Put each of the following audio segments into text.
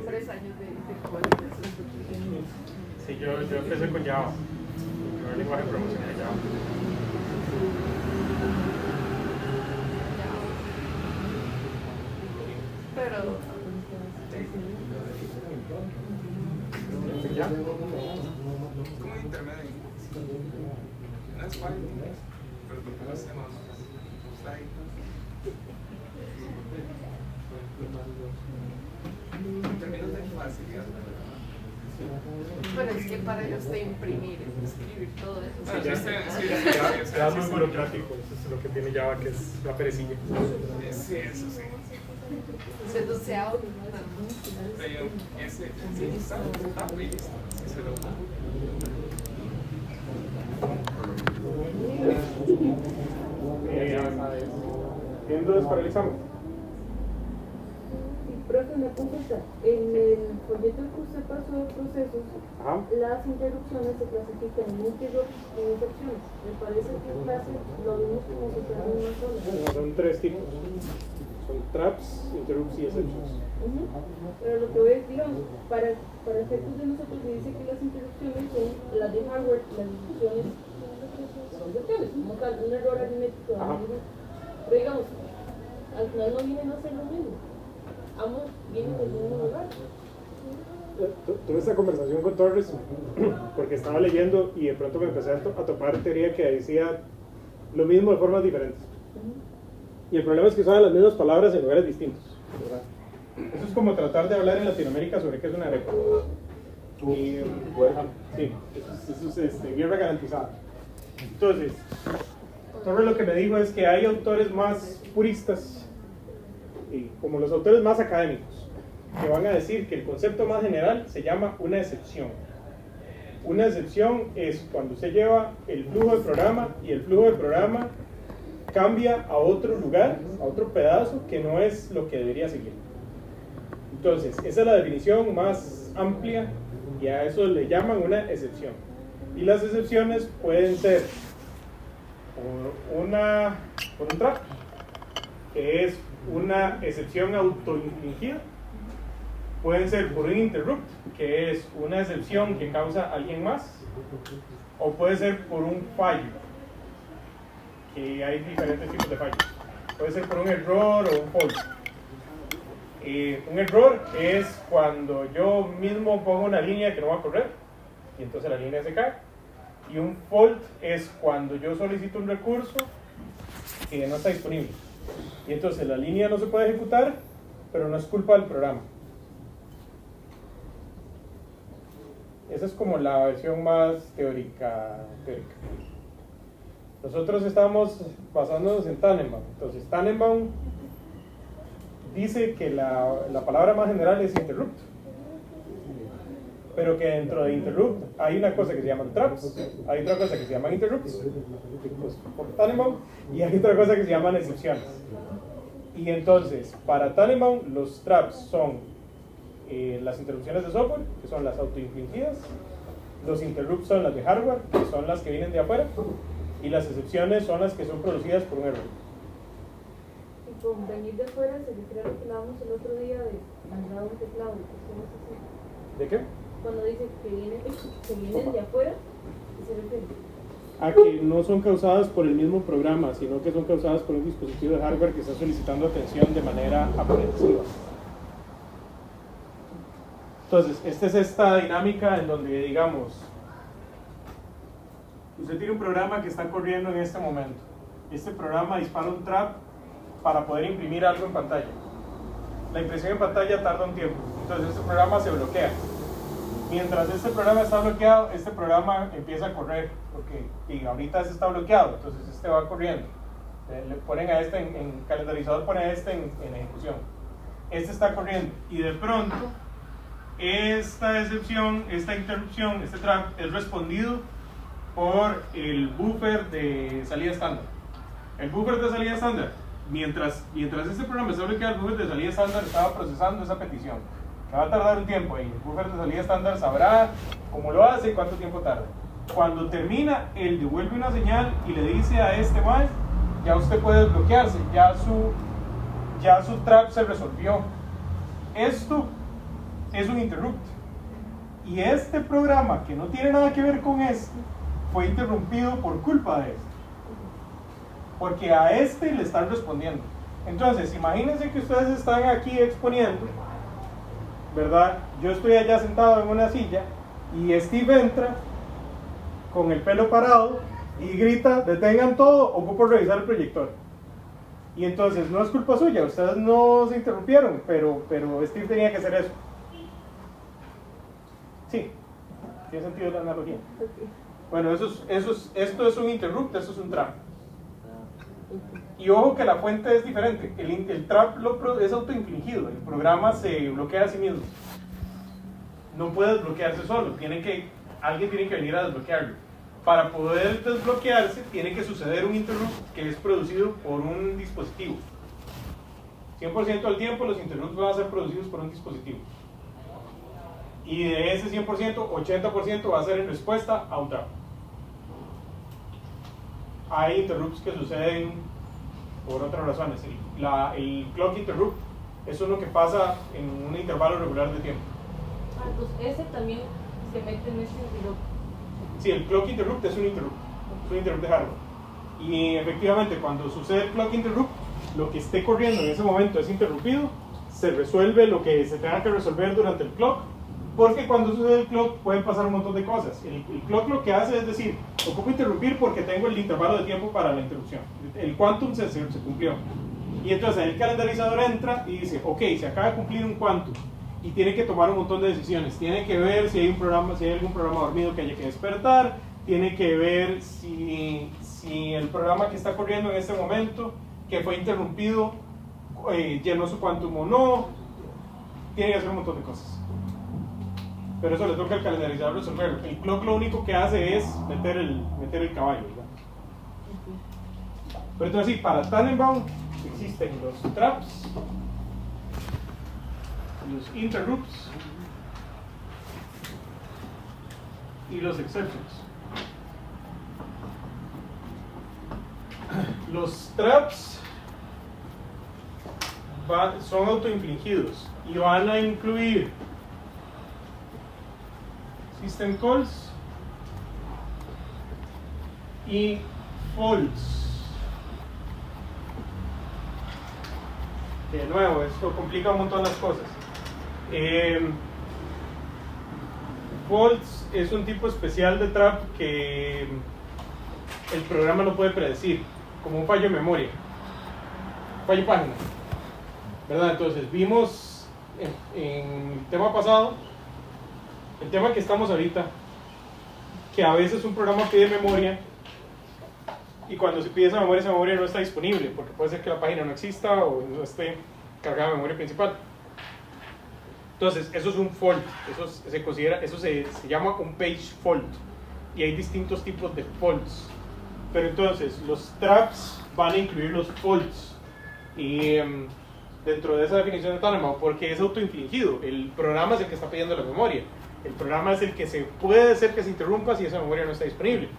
3 años de código. Sí, yo empecé con Java. El primer lenguaje de programación era Java. Pero ¿Ya? Como intermedio. No es fácil, pero lo que hacemos está ahí. En términos de facilidad. Pero es que para ellos de imprimir, escribir todo eso. Ya es muy burocrático, eso es lo que tiene Java, que es la perecilla. Sí, eso sí. Se docea. Pero ese sí está listo. Sí se lo ¿Tienen dudas para el examen? Profe, una consulta. En el folleto que usted pasó de procesos, Ajá. las interrupciones se clasifican en interrupts y excepciones. Me parece que en clase lo vimos como si fuera una sola. Son 3 tipos. Son traps, interrupts y exceptions. Pero lo que voy es, digamos, para efectos de nosotros se dice que las interrupciones son las de hardware, las excepciones son excepciones, como tal, un error aritmético. Pero digamos, al final no vienen a ser lo mismo. Ambos vienen del mismo lugar. Tuve esta conversación con Torres porque estaba leyendo y de pronto me empecé a topar teoría que decía lo mismo de formas diferentes. Y el problema es que usaban las mismas palabras en lugares distintos, ¿verdad? Eso es como tratar de hablar en Latinoamérica sobre qué es una arepa. Y, sí, eso es guerra garantizada. Entonces, Torres lo que me dijo es que hay autores más puristas, y como los autores más académicos, que van a decir que el concepto más general se llama una excepción. Una excepción es cuando usted lleva el flujo de programa y el flujo de programa cambia a otro lugar, a otro pedazo que no es lo que debería seguir. Entonces, esa es la definición más amplia y a eso le llaman una excepción. Y las excepciones pueden ser por un trap, que es una excepción autoinfligida. Pueden ser por un interrupt, que es una excepción que causa a alguien más, o puede ser por un fallo, que hay diferentes tipos de fallos. Puede ser por un error o un fault. Un error es cuando yo mismo pongo una línea que no va a correr y entonces la línea se cae. Y un fault es cuando yo solicito un recurso que no está disponible y entonces la línea no se puede ejecutar, pero no es culpa del programa. Esa es como la versión más teórica. Nosotros estamos basándonos en Tannenbaum. Entonces Tannenbaum dice que la palabra más general es interrupt, pero que dentro de interrupt hay una cosa que se llaman traps, hay otra cosa que se llaman interrupts, pues, por Tannenbaum, y hay otra cosa que se llaman excepciones. Y entonces, para Tannenbaum, los traps son las interrupciones de software, que son las autoinfligidas, los interrupts son las de hardware, que son las que vienen de afuera, y las excepciones son las que son producidas por un error. Y con venir de afuera se refiere a lo que hablábamos el otro día de mandar un teclado, cuestiones así. ¿De qué? Cuando dice que vienen de afuera, ¿qué se refiere? A que no son causadas por el mismo programa, sino que son causadas por un dispositivo de hardware que está solicitando atención de manera aprensiva. Entonces, esta es esta dinámica en donde, digamos, usted tiene un programa que está corriendo en este momento. Este programa dispara un trap para poder imprimir algo en pantalla. La impresión en pantalla tarda un tiempo, entonces este programa se bloquea. Mientras este programa está bloqueado, este programa empieza a correr, porque y ahorita este está bloqueado, entonces este va corriendo. Le ponen a este en calendarizador, pone a este en ejecución. Este está corriendo y de pronto esta excepción, esta interrupción, este trap es respondido por el buffer de salida estándar. El buffer de salida estándar, mientras este programa está bloqueado, el buffer de salida estándar estaba procesando esa petición. Que va a tardar un tiempo y el buffer de salida estándar sabrá cómo lo hace y cuánto tiempo tarda. Cuando termina, él devuelve una señal y le dice a este mal, ya usted puede desbloquearse, ya su ya su trap se resolvió. Esto es un interrupt. Y este programa, que no tiene nada que ver con este, fue interrumpido por culpa de este. Porque a este le están respondiendo. Entonces, imagínense que ustedes están aquí exponiendo, ¿verdad? Yo estoy allá sentado en una silla y Steve entra con el pelo parado y grita: detengan todo, ocupo revisar el proyector. Y entonces no es culpa suya, ustedes no se interrumpieron, pero Steve tenía que hacer eso. Sí, tiene sentido la analogía. Bueno, esto es un interrupt, eso es un trap. Y ojo que la fuente es diferente. El trap es autoinfligido, el programa se bloquea a sí mismo. No puede desbloquearse solo, alguien tiene que venir a desbloquearlo. Para poder desbloquearse tiene que suceder un interrupt que es producido por un dispositivo. 100% del tiempo los interrupts van a ser producidos por un dispositivo. Y de ese 100%, 80% va a ser en respuesta a un trap. Hay interrupts que suceden por otras razones. El clock interrupt es uno que pasa en un intervalo regular de tiempo. Entonces ese también se mete en ese interrupt. Sí, el clock interrupt es un interrupt de hardware. Y efectivamente, cuando sucede el clock interrupt, lo que esté corriendo en ese momento es interrumpido, se resuelve lo que se tenga que resolver durante el clock, porque cuando sucede el clock pueden pasar un montón de cosas. El clock lo que hace es decir: ocupo interrumpir porque tengo el intervalo de tiempo para la interrupción. El quantum se cumplió. Y entonces el calendarizador entra y dice: ok, se acaba de cumplir un quantum. Y tiene que tomar un montón de decisiones. Tiene que ver si hay algún programa dormido que haya que despertar. Tiene que ver si el programa que está corriendo en este momento, que fue interrumpido, llenó su quantum o no. Tiene que hacer un montón de cosas. Pero eso le toca al calendarizador resolverlo. El clock lo único que hace es meter el caballo, ¿verdad? Pero entonces sí, para Tannenbaum existen los traps, los interrupts y los exceptions. Los traps son autoinfligidos y van a incluir system calls y faults. De nuevo, esto complica un montón las cosas. Faults es un tipo especial de trap que el programa no puede predecir, como un fallo de memoria, fallo de página, ¿verdad? Entonces vimos en el tema pasado, el tema que estamos ahorita, que a veces un programa pide memoria y cuando se pide esa memoria no está disponible, porque puede ser que la página no exista o no esté cargada de memoria principal. Entonces, eso es un fault, eso se llama un page fault, y hay distintos tipos de faults. Pero entonces, los traps van a incluir los faults, y dentro de esa definición de Tannenbaum, porque es autoinfligido, el programa es el que está pidiendo la memoria, el programa es el que puede ser que se interrumpa si esa memoria no está disponible.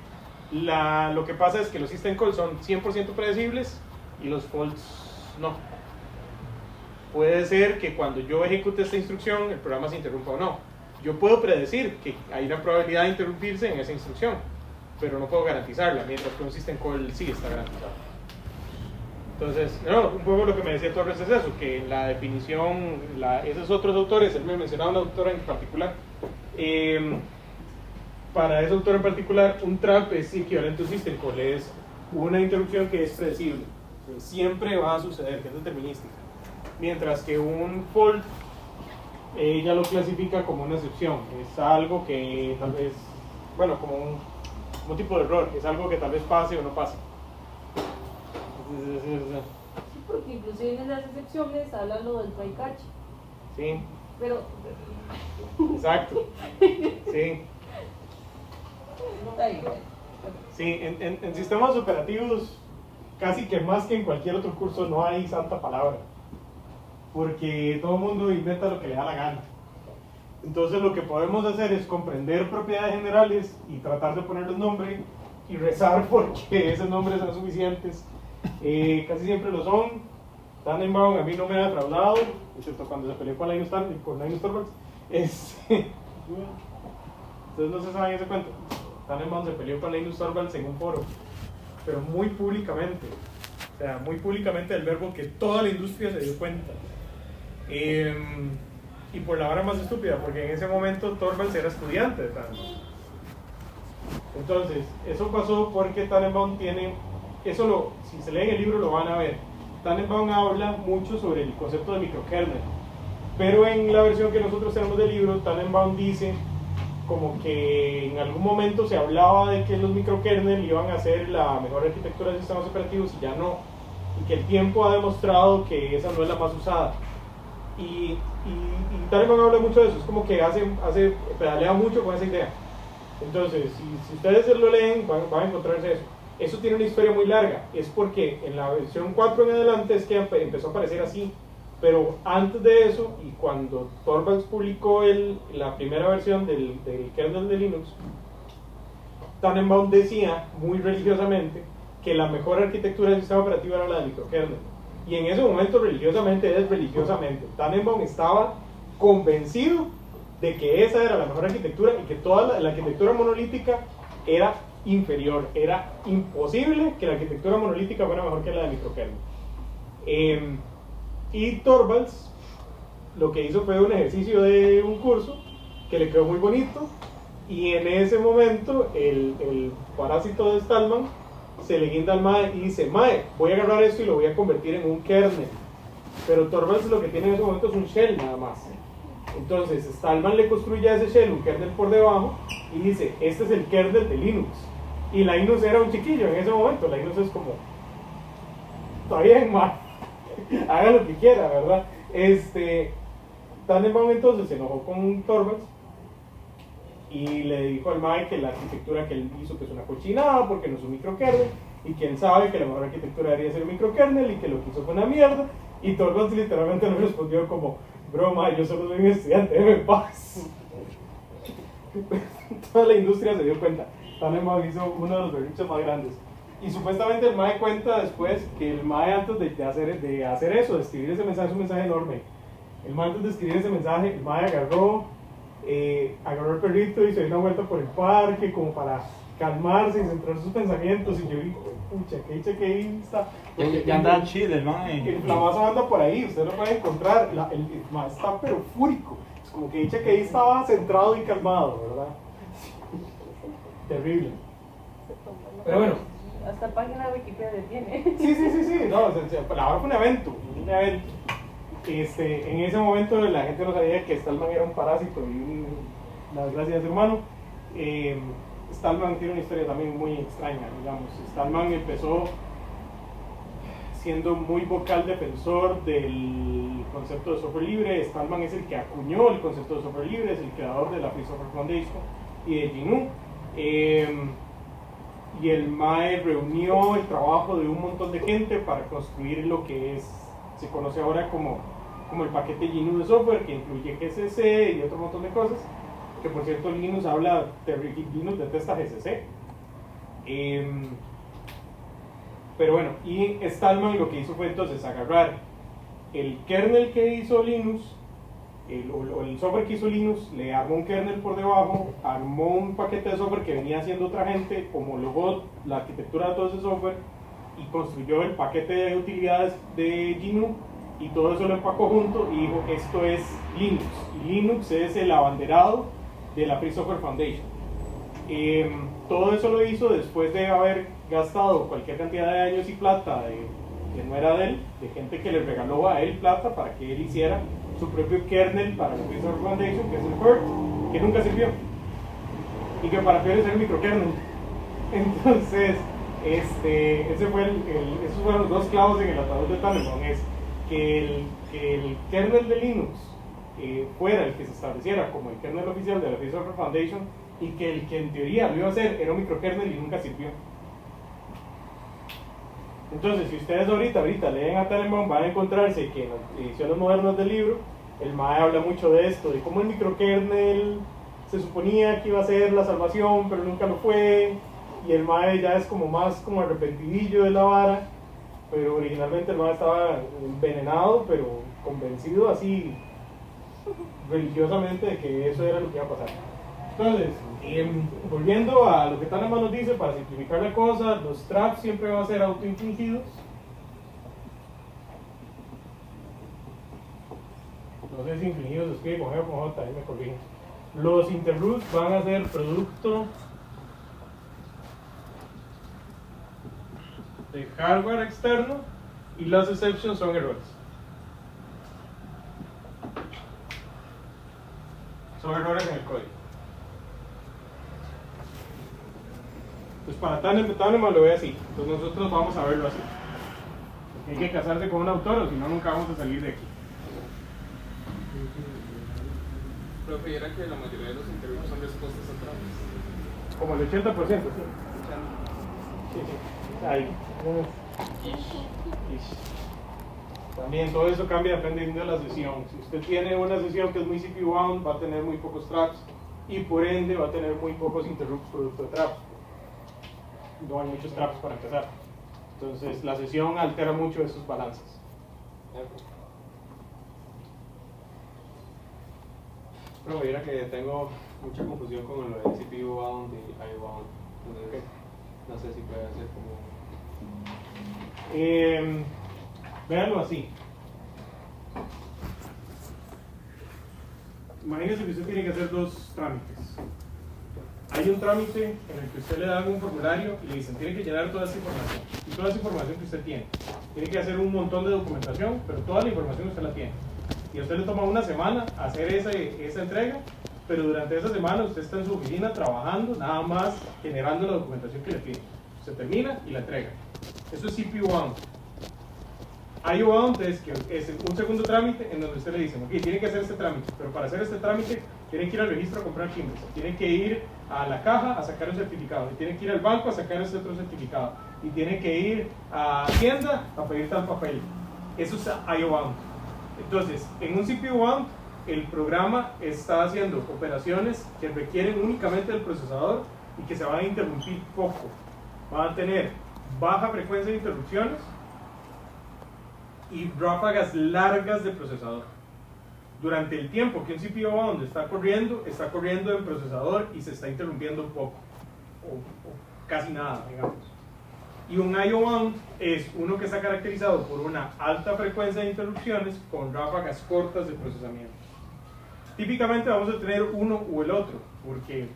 Lo que pasa es que los system calls son 100% predecibles y los faults no. Puede ser que cuando yo ejecute esta instrucción el programa se interrumpa o no. Yo puedo predecir que hay una probabilidad de interrumpirse en esa instrucción, pero no puedo garantizarla, mientras que un system call sí está garantizado. Entonces, un poco lo que me decía Torres es eso, que en la definición, esos otros autores, él me mencionaba una autora en particular, para ese autor en particular, un trap es equivalente a un system call, es una interrupción que es predecible, que siempre va a suceder, que es determinística. Mientras que un fault, ella lo clasifica como una excepción, es algo que tal vez, bueno, como un tipo de error, es algo que tal vez pase o no pase. Sí, porque inclusive en las excepciones hablan lo del try catch. Sí. Pero... Exacto. Sí. Sí, en sistemas operativos, casi que más que en cualquier otro curso, no hay santa palabra. Porque todo el mundo inventa lo que le da la gana. Entonces lo que podemos hacer es comprender propiedades generales y tratar de ponerles nombre y rezar porque esos nombres son suficientes. Casi siempre lo son, Tannenbaum a mí no me ha defraudado, excepto cuando se peleó con Linus Torvalds. Ustedes no se saben ese cuento. Tannenbaum se peleó con Linus Torvalds en un foro, pero muy públicamente. O sea, muy públicamente del verbo que toda la industria se dio cuenta. Y por la hora más estúpida, porque en ese momento Torvalds era estudiante de Tannenbaum. Entonces, eso pasó porque Tannenbaum tiene, si se leen el libro lo van a ver. Tannenbaum habla mucho sobre el concepto de microkernel, pero en la versión que nosotros tenemos del libro, Tannenbaum dice como que en algún momento se hablaba de que los microkernel iban a ser la mejor arquitectura de sistemas operativos y ya no, y que el tiempo ha demostrado que esa no es la más usada. Y Tannenbaum habla mucho de eso, es como que pedalea mucho con esa idea. Entonces, si ustedes lo leen, van a encontrarse eso. Eso tiene una historia muy larga, es porque en la versión 4 en adelante es que empezó a aparecer así, pero antes de eso, y cuando Torvalds publicó la primera versión del kernel de Linux, Tannenbaum decía muy religiosamente que la mejor arquitectura del sistema operativo era la de microkernel. Y en ese momento, religiosamente, Tannenbaum estaba convencido de que esa era la mejor arquitectura y que toda la arquitectura monolítica era inferior, era imposible que la arquitectura monolítica fuera mejor que la de microkernel. Y Torvalds lo que hizo fue un ejercicio de un curso que le quedó muy bonito, y en ese momento el parásito de Stallman se le guinda al MAE y dice: MAE, voy a agarrar esto y lo voy a convertir en un kernel. Pero Torvalds lo que tiene en ese momento es un shell nada más. Entonces Stallman le construye a ese shell un kernel por debajo y dice: este es el kernel de Linux. Y Linus era un chiquillo en ese momento. Linus es como: está bien, ma, haga lo que quiera, ¿verdad? Tannenbaum entonces se enojó con Torvalds y le dijo al MAE que la arquitectura que él hizo que es una cochinada porque no es un microkernel, y que él sabe que la mejor arquitectura debería ser un microkernel y que lo que hizo fue una mierda. Y Torvalds literalmente le respondió como: broma, yo solo soy un estudiante, déjame en paz. Toda la industria se dio cuenta. Tannenbaum hizo uno de los berrinches más grandes. Y supuestamente el MAE cuenta después que el MAE, antes de hacer eso, de escribir ese mensaje, es un mensaje enorme. El MAE, antes de escribir ese mensaje, el MAE agarró el perrito y se dio una vuelta por el parque como para calmarse y centrar sus pensamientos. Y yo dije: pucha, que dicha que ahí está. Ya anda en Chile, el MAE. El flamazo anda por ahí, usted lo puede encontrar. El MAE está pero fúrico. Es como que dicha que ahí estaba centrado y calmado, ¿verdad? Terrible. Pero bueno. Hasta página de Wikipedia tiene. Sí. No, la hora fue un evento. En ese momento la gente no sabía que Stallman era un parásito y la desgracia de ser humano. Stallman tiene una historia también muy extraña, digamos. Stallman empezó siendo muy vocal defensor del concepto de software libre. Stallman es el que acuñó el concepto de software libre, es el creador de la Free Software Foundation y de GNU. Y el MAE reunió el trabajo de un montón de gente para construir lo que se conoce ahora como el paquete GNU de software, que incluye GCC y otro montón de cosas, que por cierto Linus detesta GCC. Pero bueno, y Stallman lo que hizo fue entonces agarrar el kernel que hizo Linus, el software que hizo Linux, le armó un kernel por debajo, armó un paquete de software que venía haciendo otra gente, homologó la arquitectura de todo ese software y construyó el paquete de utilidades de GNU, y todo eso lo empacó junto y dijo: esto es Linux. Y Linux es el abanderado de la Free Software Foundation. Todo eso lo hizo después de haber gastado cualquier cantidad de años y plata que no era de él, de gente que le regaló a él plata para que él hiciera su propio kernel para la Free Software Foundation, que es el PERT, que nunca sirvió y que para peor es el microkernel. Entonces esos fueron los dos clavos en el ataúd de Tannenbaum: es que el kernel de Linux fuera el que se estableciera como el kernel oficial de la Free Software Foundation, y que el que en teoría lo iba a hacer era un microkernel y nunca sirvió. Entonces, si ustedes ahorita leen a Tannenbaum, van a encontrarse que en las ediciones modernas del libro el MAE habla mucho de esto, de cómo el microkernel se suponía que iba a ser la salvación, pero nunca lo fue, y el MAE ya es como más como arrepentidillo de la vara. pero originalmente el man estaba envenenado, pero convencido así religiosamente de que eso era lo que iba a pasar. Entonces, volviendo a lo que Kahneman nos dice, para simplificar la cosa, los traps siempre van a ser autoinfligidos. No sé si infligidos se escribe con G o con J, ahí me corrigen. Los interrupts van a ser producto de hardware externo y las exceptions son errores. Son errores en el código. Pues para Kahneman lo ve así. Entonces nosotros vamos a verlo así. Porque hay que casarse con un autor o si no nunca vamos a salir de aquí. Profe, era que la mayoría de los interviews son respuestas a trampas. Como el 80%, sí. Sí. Ahí. También todo eso cambia dependiendo de la sesión. Si usted tiene una sesión que es muy CPU bound, va a tener muy pocos traps y por ende va a tener muy pocos interrupts producto de traps. No hay muchos traps para empezar. Entonces la sesión altera mucho esos balances. Pero mira que tengo mucha confusión con lo de CPU bound y IO bound. Entonces, no sé si puede ser como... Véanlo así. Imagínense que usted tiene que hacer dos trámites. Hay un trámite en el que usted le da un formulario y le dicen tiene que llenar toda esa información. Y toda esa información que usted tiene. Tiene que hacer un montón de documentación, pero toda la información usted la tiene. Y a usted le toma una semana hacer esa entrega, pero durante esa semana usted está en su oficina trabajando, nada más generando la documentación que le pide. Se termina y la entrega. Eso es CPU bound. IO bound es un segundo trámite en donde usted le dice, ok, tiene que hacer este trámite, pero para hacer este trámite tiene que ir al registro a comprar timbres, tiene que ir a la caja a sacar un certificado, y tiene que ir al banco a sacar ese otro certificado, y tiene que ir a Hacienda a pedir tal papel. Eso es IO bound. Entonces, en un CPU bound, el programa está haciendo operaciones que requieren únicamente del procesador y que se van a interrumpir poco. Van a tener baja frecuencia de interrupciones y ráfagas largas de procesador. Durante el tiempo que un CPU bound está corriendo en procesador y se está interrumpiendo un poco, o casi nada, digamos. Y un IO bound es uno que está caracterizado por una alta frecuencia de interrupciones con ráfagas cortas de procesamiento. Típicamente vamos a tener uno o el otro, porque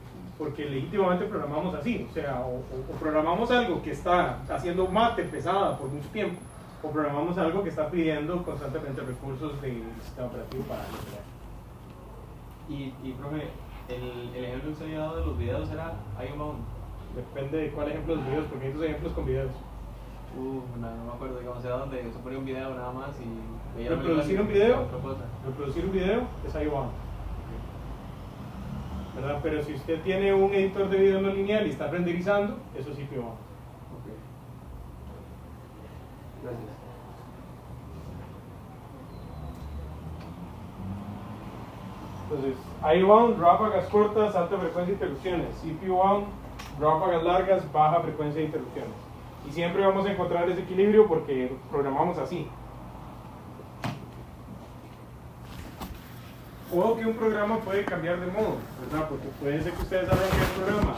legítimamente programamos así, o sea, o programamos algo que está haciendo mate pesada por mucho tiempo, o programamos algo que está pidiendo constantemente recursos del sistema operativo para operar. Y profe, el ejemplo que usted había dado de los videos era IO bound. Depende de cuál ejemplo de videos, porque hay dos ejemplos con videos. No me acuerdo, digamos, era donde se ponía un video nada más y veía la Reproducir un película y video, otra cosa. reproducir un video es IO bound. ¿Verdad? Pero si usted tiene un editor de video no lineal y está renderizando, eso sí CPU bound. Ok. Gracias. Entonces, IO bound, ráfagas cortas, alta frecuencia de interrupciones. CPU bound, ráfagas largas, baja frecuencia de interrupciones. Y siempre vamos a encontrar ese equilibrio porque programamos así. O que un programa puede cambiar de modo, ¿verdad? Porque puede ser que ustedes arranquen el programa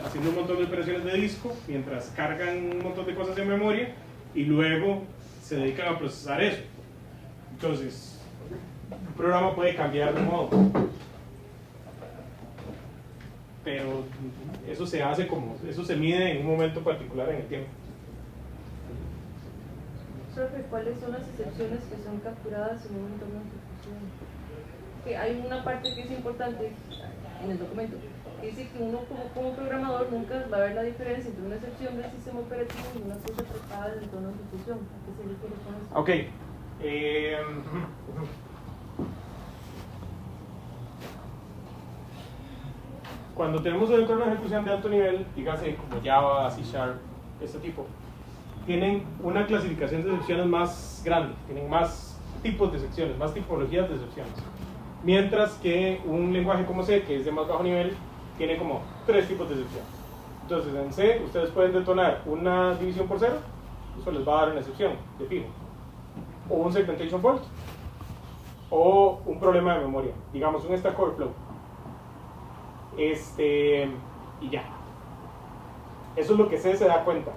haciendo un montón de operaciones de disco mientras cargan un montón de cosas en memoria y luego se dedican a procesar eso. Entonces, un programa puede cambiar de modo, pero eso se hace eso se mide en un momento particular en el tiempo. Profe, ¿cuáles son las excepciones que son capturadas en un entorno de ejecución? Que hay una parte que es importante en el documento, que dice que uno como programador nunca va a ver la diferencia entre una excepción del sistema operativo y una cosa tratada del entorno de ejecución. ¿A qué se refiere con eso? Ok. Cuando tenemos un entorno de ejecución de alto nivel, dígase como Java, C#, este tipo, tienen una clasificación de excepciones más grande, tienen más tipos de excepciones, más tipologías de excepciones. Mientras que un lenguaje como C, que es de más bajo nivel, tiene como 3 tipos de excepciones. Entonces en C ustedes pueden detonar una división por cero Eso les va a dar una excepción, de fijo. O un segmentation fault, o un problema de memoria, digamos un stack overflow. Y ya. Eso es lo que se da cuenta.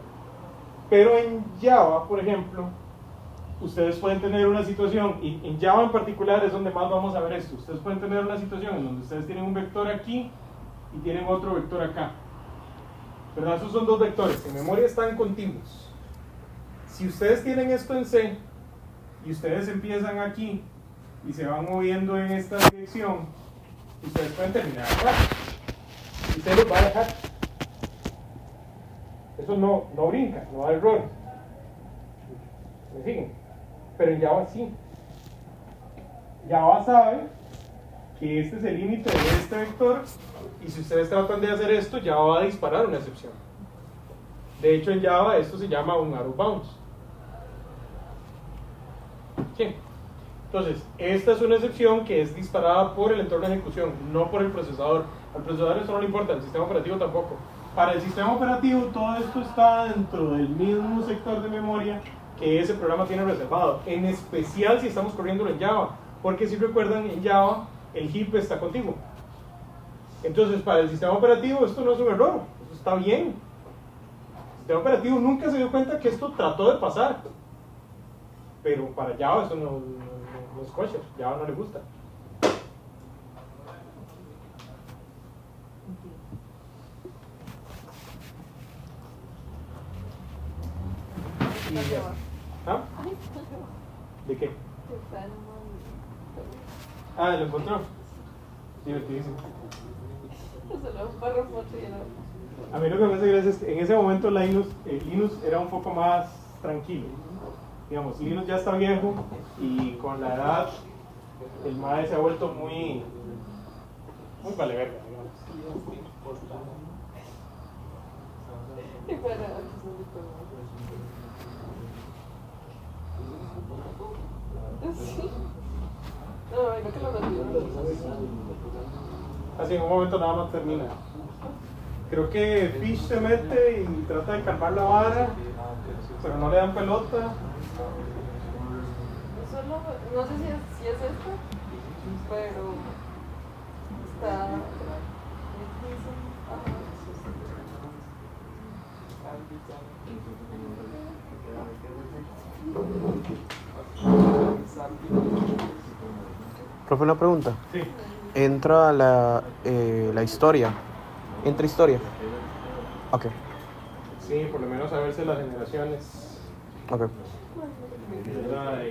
Pero en Java, por ejemplo, ustedes pueden tener una situación, y en Java en particular es donde más vamos a ver esto. Ustedes pueden tener una situación en donde ustedes tienen un vector aquí y tienen otro vector acá. ¿Verdad? Esos son dos vectores, en memoria están contiguos. Si ustedes tienen esto en C y ustedes empiezan aquí y se van moviendo en esta dirección, ustedes pueden terminar acá y se los va a dejar. Eso no brinca, no da error. ¿Me siguen? Pero en Java sí. Java sabe que este es el límite de este vector y si ustedes tratan de hacer esto, Java va a disparar una excepción. De hecho, en Java esto se llama un out of bounds. ¿Sí? Entonces, esta es una excepción que es disparada por el entorno de ejecución, no por el procesador. Al procesador esto no le importa, al sistema operativo tampoco. Para el sistema operativo todo esto está dentro del mismo sector de memoria que ese programa tiene reservado, en especial si estamos corriéndolo en Java, porque si recuerdan, en Java el heap está contiguo. Entonces, para el sistema operativo esto no es un error, esto está bien. El sistema operativo nunca se dio cuenta que esto trató de pasar, pero para Java eso no es kosher, Java no le gusta. ¿Ah? ¿De qué? Ah, ¿lo encontró? Divertidísimo. A mí lo que me hace gracia es que en ese momento Linus era un poco más tranquilo. Digamos, Linus ya está viejo y con la edad el MAE se ha vuelto muy vale verga, digamos. Así en un momento nada más termina. Creo que Fish se mete y trata de calmar la vara, pero no le dan pelota. No sé si es esto, pero está. Profe, una pregunta. Sí. Entra la historia. Entra historia. Ok. Sí, por lo menos saberse las generaciones. Ok. ¿Verdad?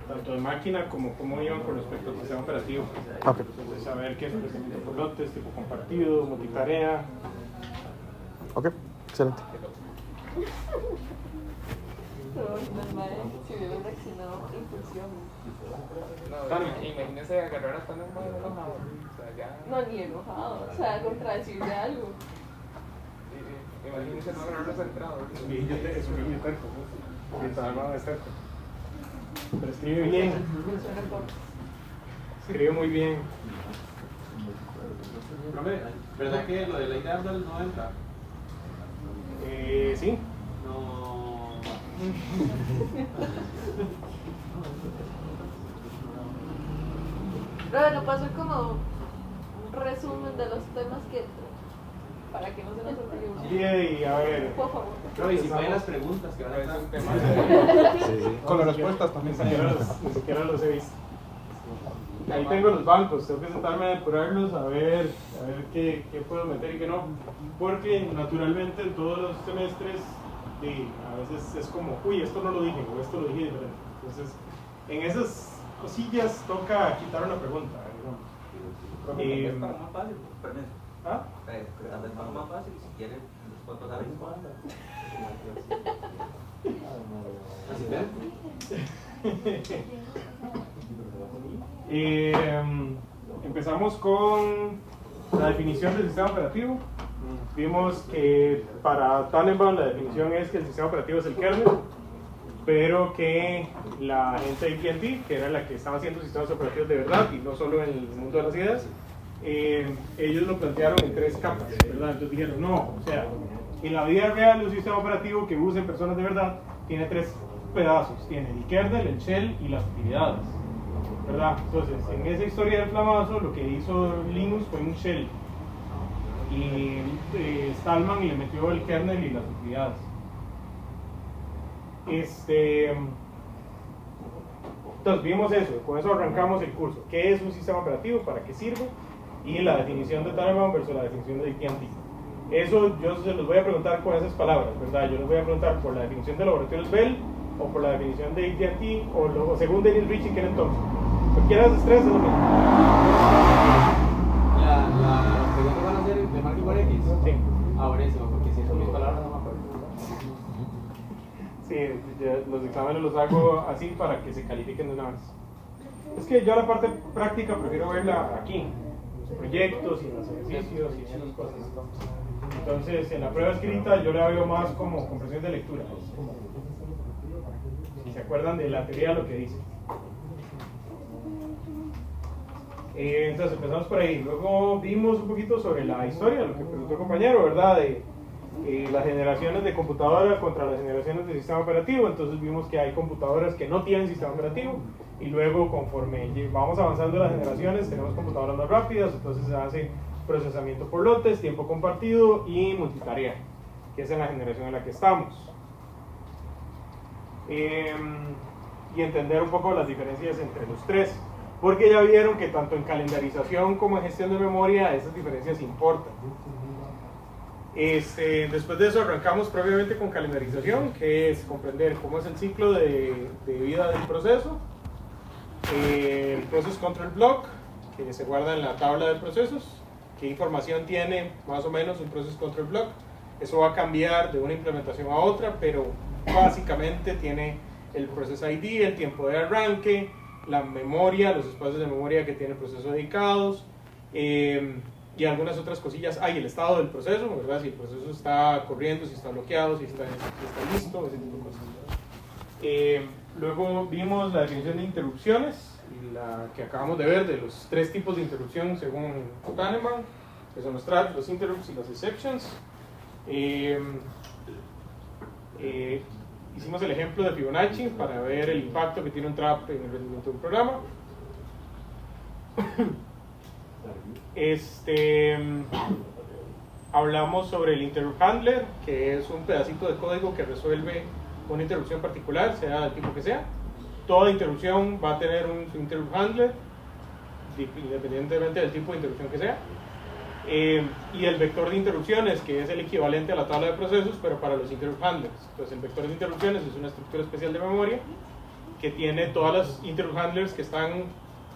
Tanto de máquina como cómo iban con respecto al sistema operativo. Ok. Entonces, saber qué es procesamiento por lotes, tipo compartido, multitarea. Ok. Excelente. Si hubiera reaccionado impulsión. No, imagínese agarrar a Tannenbaum enojado. O sea, ya. No, ni enojado, o sea, contradecirle algo. Imagínese no agarrarlo centrado. Es un niño terco, ¿no? Y Tannenbaum es terco. Pero escribe bien. Escribe muy bien. Profe, ¿verdad que lo de la idea no entra? Sí. No. Bueno, pasó como un resumen de los temas que para que no se nos olvide. Y a ver. Por favor. Profe, y si pueden las preguntas que van a Es estar. un tema. Con las respuestas también ni siquiera los he visto. Ahí tengo los bancos, tengo que sentarme a depurarlos a ver qué puedo meter y qué no. Porque naturalmente en todos los semestres a veces es como, uy, esto no lo dije o esto lo dije diferente. Entonces, en esas cosillas toca quitar una pregunta, digamos. Más fácil, permiso. ¿Ah? Hacer más fácil, si quieren, después pasar Empezamos con la definición del sistema operativo. Vimos que para Tannenbaum la definición es que el sistema operativo es el kernel, pero que la gente de AT&T, que era la que estaba haciendo sistemas operativos de verdad y no solo en el mundo de las ideas, ellos lo plantearon en 3 capas, ¿verdad? Entonces dijeron, no, o sea, en la vida real un sistema operativo que usen personas de verdad tiene tres pedazos, tiene el kernel, el shell y las utilidades, ¿verdad? Entonces, en esa historia del flamazo, lo que hizo Linux fue un shell, y Stallman le metió el kernel y las utilidades. Entonces vimos eso, con eso arrancamos el curso. ¿Qué es un sistema operativo? ¿Para qué sirve? Y la definición de Tannenbaum versus la definición de AT&T. Eso yo se los voy a preguntar con esas palabras, ¿verdad? Yo les voy a preguntar por la definición de laboratorios Bell, o por la definición de AT&T, o según Dennis Ritchie y Kenneth Thompson. Cualquiera de esos tres es lo mismo. Las preguntas van a ser de marca igual X. Sí. Ah, buenísimo, porque si son mis palabras no me acuerdo. Sí, los exámenes los hago así para que se califiquen de una vez. Es que yo la parte práctica prefiero verla aquí, en los proyectos y en los ejercicios y en esas cosas. Entonces, en la prueba escrita yo la veo más como comprensión de lectura. Si se acuerdan de la teoría, lo que dice. Entonces empezamos por ahí. Luego vimos un poquito sobre la historia, lo que preguntó el compañero, ¿verdad? De las generaciones de computadora contra las generaciones de sistema operativo. Entonces vimos que hay computadoras que no tienen sistema operativo, y luego conforme vamos avanzando las generaciones tenemos computadoras más rápidas, entonces se hace procesamiento por lotes, tiempo compartido y multitarea, que es en la generación en la que estamos. Y entender un poco las diferencias entre los tres, porque ya vieron que tanto en calendarización como en gestión de memoria esas diferencias importan. Después de eso arrancamos previamente con calendarización, que es comprender cómo es el ciclo de vida del proceso, el Process Control Block, que se guarda en la tabla de procesos, qué información tiene más o menos un Process Control Block. Eso va a cambiar de una implementación a otra, pero básicamente tiene el Process ID, el tiempo de arranque, la memoria, los espacios de memoria que tiene el proceso dedicados, y algunas otras cosillas. Hay el estado del proceso, ¿verdad? Si el proceso está corriendo, si está bloqueado, si está listo, ese tipo de cosas. Luego vimos la definición de interrupciones, la que acabamos de ver de los tres tipos de interrupción según Tannenbaum, que son los traps, los interrupts y las exceptions. Hicimos el ejemplo de Fibonacci para ver el impacto que tiene un trap en el rendimiento de un programa. Hablamos sobre el interrupt handler, que es un pedacito de código que resuelve una interrupción particular, sea del tipo que sea. Toda interrupción va a tener su interrupt handler, independientemente del tipo de interrupción que sea. Y el vector de interrupciones, que es el equivalente a la tabla de procesos, pero para los interrupt handlers. Entonces el vector de interrupciones es una estructura especial de memoria que tiene todas las interrupt handlers que están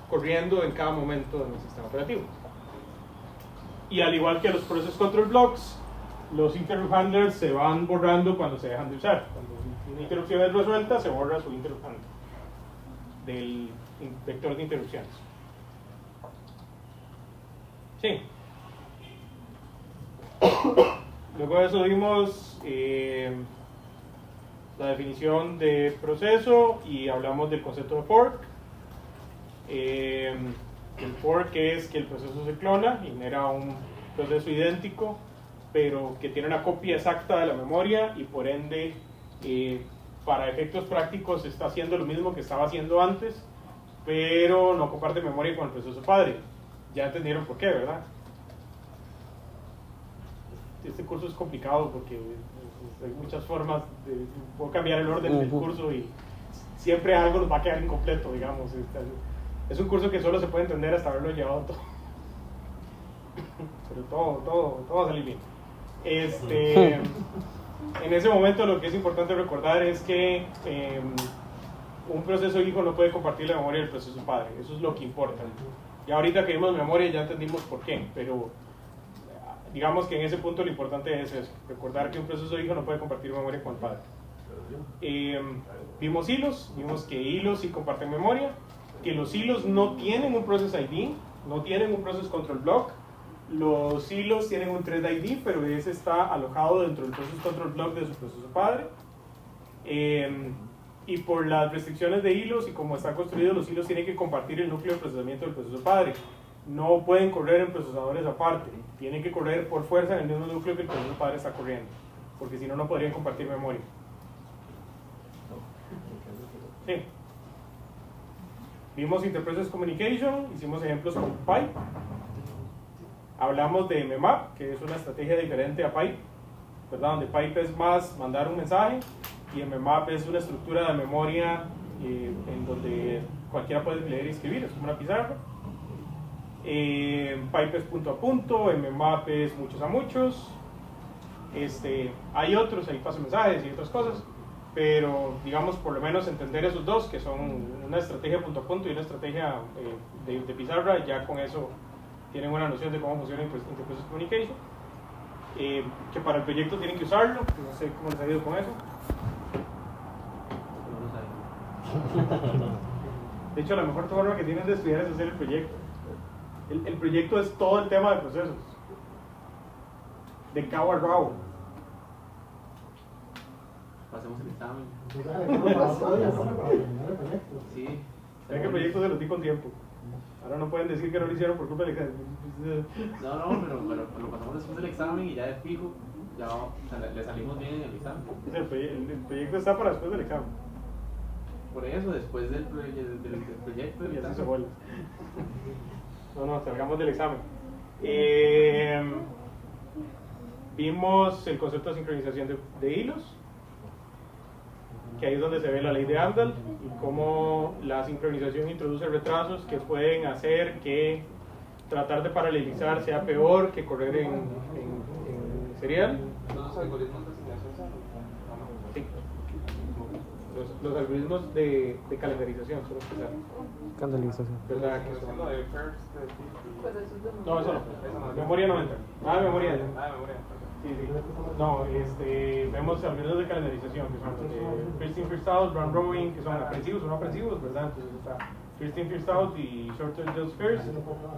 corriendo en cada momento del sistema operativo. Y al igual que los process control blocks, los interrupt handlers se van borrando cuando se dejan de usar. Cuando una interrupción es resuelta, se borra su interrupt handler del vector de interrupciones. Sí. Luego de eso vimos la definición de proceso y hablamos del concepto de fork. El fork es que el proceso se clona, genera un proceso idéntico, pero que tiene una copia exacta de la memoria y por ende, para efectos prácticos está haciendo lo mismo que estaba haciendo antes, pero no comparte memoria con el proceso padre. Ya entendieron por qué, ¿verdad? Este curso es complicado porque hay muchas formas puedo cambiar el orden del curso y siempre algo nos va a quedar incompleto, digamos. Es un curso que solo se puede entender hasta haberlo llevado todo. Pero todo va a salir bien. En ese momento lo que es importante recordar es que un proceso hijo no puede compartir la memoria del proceso padre. Eso es lo que importa. Ya ahorita que vimos memoria ya entendimos por qué, pero digamos que en ese punto lo importante es eso, recordar que un proceso hijo no puede compartir memoria con el padre. Vimos hilos, vimos que hilos sí comparten memoria, que los hilos no tienen un process ID, no tienen un process control block. Los hilos tienen un thread ID, pero ese está alojado dentro del process control block de su proceso padre. Y por las restricciones de hilos y como están construidos, los hilos tienen que compartir el núcleo de procesamiento del proceso padre. No pueden correr en procesadores aparte, tienen que correr por fuerza en el mismo núcleo que el proceso padre está corriendo, porque si no, no podrían compartir memoria. Sí. Vimos Interprocess Communication, hicimos ejemplos con Pipe. Hablamos de MMAP, que es una estrategia diferente a Pipe, ¿verdad? Donde Pipe es más mandar un mensaje y MMAP es una estructura de memoria en donde cualquiera puede leer y escribir, es como una pizarra. Pipe es punto a punto, MMAP es muchos a muchos. Hay otros, hay paso mensajes y otras cosas, pero digamos por lo menos entender esos dos, que son una estrategia punto a punto y una estrategia de pizarra, ya con eso tienen una noción de cómo funciona Interprocess Communication. Que para el proyecto tienen que usarlo, no sé cómo les ha ido con eso. De hecho, la mejor forma que tienen de estudiar es hacer el proyecto. El proyecto es todo el tema de procesos, de cabo a rabo. Pasemos el examen. Sí. Ven que el proyecto se lo di con tiempo. Ahora no pueden decir que no lo hicieron por culpa del examen. No, pero lo pasamos después del examen y ya de fijo, ya o sea, le salimos bien en el examen. El proyecto está para después del examen. Por eso, después del proyecto. Y así se vuelve. No, salgamos del examen. Vimos el concepto de sincronización de hilos, que ahí es donde se ve la ley de Amdahl y cómo la sincronización introduce retrasos que pueden hacer que tratar de paralelizar sea peor que correr en serial. ¿Los algoritmos de asignación? Sí. Los algoritmos de calendarización son los que salen. Calendarización. ¿Verdad? Que son... Lo de first, Pues eso es de No, eso no. Memoria no entra. Memoria. memoria. Sí. No, vemos algoritmos de calendarización que son first in, first out, round robin, que son aprensivos o no aprensivos, ¿verdad? Entonces está first in, first out y shortest just first,